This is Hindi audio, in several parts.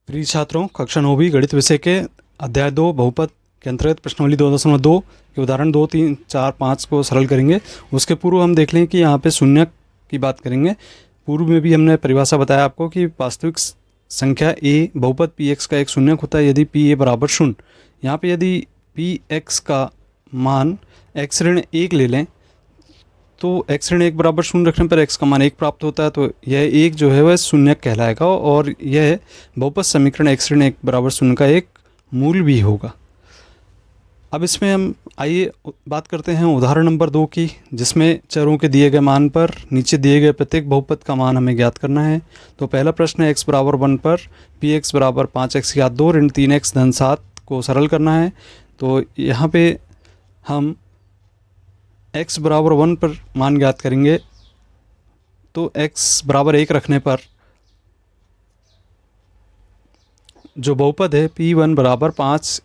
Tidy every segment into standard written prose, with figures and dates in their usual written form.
प्रिय छात्रों, कक्षा 9वीं गणित विषय के अध्याय 2 बहुपद के अंतर्गत प्रश्नावली 2.2 के उदाहरण 2, 3, 4, 5 को सरल करेंगे। उसके पूर्व हम देख लें कि यहाँ पे शून्य की बात करेंगे। पूर्व में भी हमने परिभाषा बताया आपको कि वास्तविक संख्या a बहुपद px का एक शून्यक होता है यदि pa बराबर 0। यहाँ पे यदि px का मान x ऋण 1 ले लें तो x ऋण 1 बराबर 0 रखने पर x का मान 1 प्राप्त होता है। तो यह 1 जो है वह शून्यक कहलाएगा और यह बहुपद समीकरण x ऋण 1 बराबर 0 का एक मूल भी होगा। अब इसमें हम आइए बात करते हैं उदाहरण नंबर 2 की, जिसमें चरों के दिए गए मान पर नीचे दिए गए प्रत्येक बहुपद का मान हमें ज्ञात करना है। तो पहला प्रश्न है x बराबर 1 पर px बराबर 5x घात 2 ऋण 3x धन 7 को सरल करना है। तो यहाँ पे हम x बराबर 1 पर मान ज्ञात करेंगे। तो x बराबर 1 रखने पर जो बहुपद है p1 बराबर 5,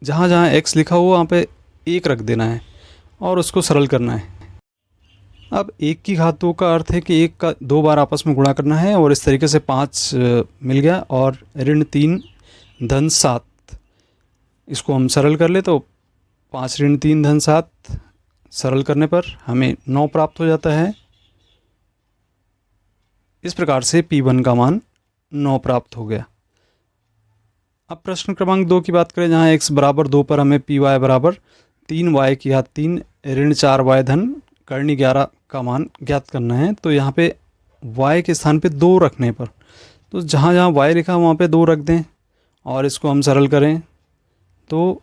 जहाँ जहाँ x लिखा हुआ वहाँ पे 1 रख देना है और उसको सरल करना है। अब 1 की घात 2 का अर्थ है कि 1 का 2 बार आपस में गुणा करना है और इस तरीके से 5 मिल गया। और ऋण 3 धन 7 इसको हम सरल कर ले तो 5 ऋण 3 धन 7 सरल करने पर हमें 9 प्राप्त हो जाता है। इस प्रकार से p1 का मान 9 प्राप्त हो गया। अब प्रश्न क्रमांक 2 की बात करें, जहाँ x बराबर 2 पर हमें py बराबर 3y की घात 3 ऋण 4y धन करनी 11 का मान ज्ञात करना है। तो यहाँ पे y के स्थान पे 2 रखने पर, तो जहाँ जहाँ y लिखा वहाँ पे 2 रख दें और इसको हम सरल करें तो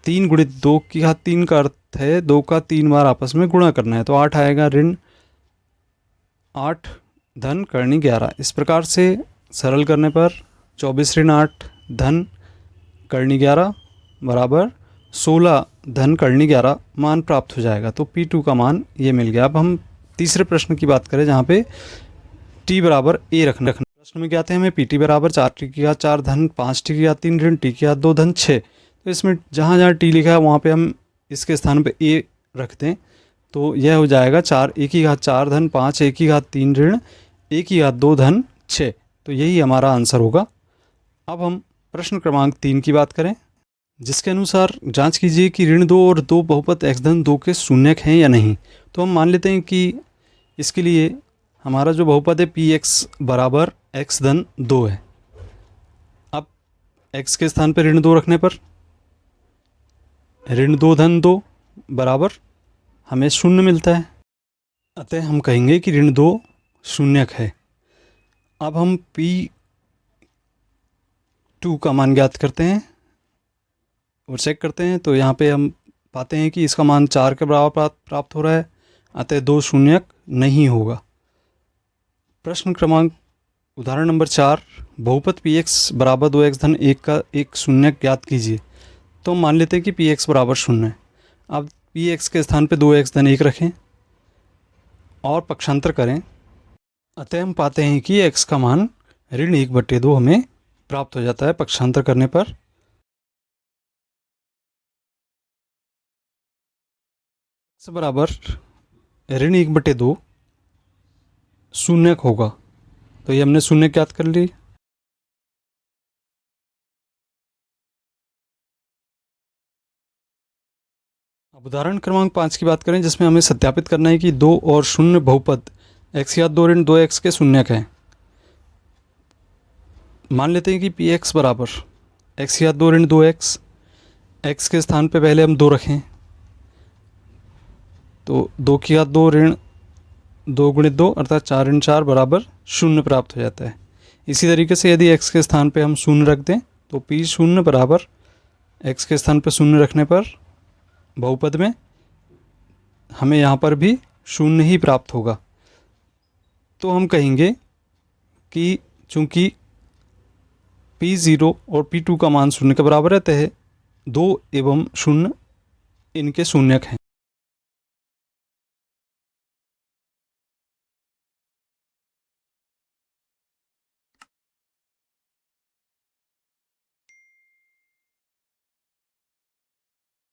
3 गुणित 2 की घात 3 का अर्थ है 2 का 3 बार आपस में गुणा करना है। तो 8 आएगा ऋण 8 धन करनी 11। इस प्रकार से सरल करने पर 24 ऋण 8 धन करनी 11 बराबर 16 धन करनी 11 मान प्राप्त हो जाएगा। तो p2 का मान ये मिल गया। अब हम तीसरे प्रश्न की बात करें, जहाँ पे t बराबर a रखना। प्रश्न में क्या थे, हमें pt बराबर 4t की घात 4 धन 5t की घात 3 ऋण t की घात 2 धन 6। तो इसमें जहाँ जहाँ t लिखा है वहाँ पे हम इसके स्थान पे a रख दें तो यह हो जाएगा 4 a की घात 4 धन 5 a की घात 3 ऋण a की घात 2 धन 6। तो यही हमारा आंसर होगा। अब हम प्रश्न क्रमांक 3 की बात करें, जिसके अनुसार जांच कीजिए कि ऋण 2 और 2 बहुपद x धन 2 के शून्यक हैं या नहीं। तो हम मान लेते हैं कि इसके लिए हमारा जो बहुपद है px बराबर x धन 2 है। अब x के स्थान पर ऋण 2 रखने पर ऋण 2 धन 2 बराबर हमें 0 मिलता है। अतः हम कहेंगे कि ऋण 2 शून्यक है। अब हम p2 का मान ज्ञात करते हैं और चेक करते हैं। तो यहाँ पे हम पाते हैं कि इसका मान 4 के बराबर प्राप्त हो रहा है, अतः 2 शून्यक नहीं होगा। प्रश्न क्रमांक उदाहरण नंबर 4, बहुपद px बराबर 2x धन 1 का एक शून्यक ज्ञात कीजिए। तो हम मान लेते हैं कि px बराबर 0 है। अब px के स्थान पे 2x धन 1 रखें और पक्षांतर करें, अतः हम पाते हैं कि x का मान ऋण 1/2 हमें प्राप्त हो जाता है पक्षांतर करने पर। x बराबर ऋण 1/2 शून्यक होगा। तो ये हमने शून्य ज्ञात कर ली। अब उदाहरण क्रमांक 5 की बात करें, जिसमें हमें सत्यापित करना है कि 2 और 0 बहुपद x घात 2 ऋण 2x के शून्यक हैं। मान लेते हैं कि px बराबर x घात 2 ऋण 2x, x के स्थान पे पहले हम 2 रखें तो 2 की घात 2 ऋण 2 गुणित 2 अर्थात 4 ऋण 4 बराबर 0 प्राप्त हो जाता है। इसी तरीके से यदि x के स्थान पे हम 0 रख दें तो p0 बराबर x के स्थान पे 0 रखने पर बहुपद में हमें यहाँ पर भी 0 ही प्राप्त होगा। तो हम कहेंगे कि चूँकि p0 और p2 का मान 0 के बराबर रहते हैं, 2 एवं 0 इनके शून्यक हैं।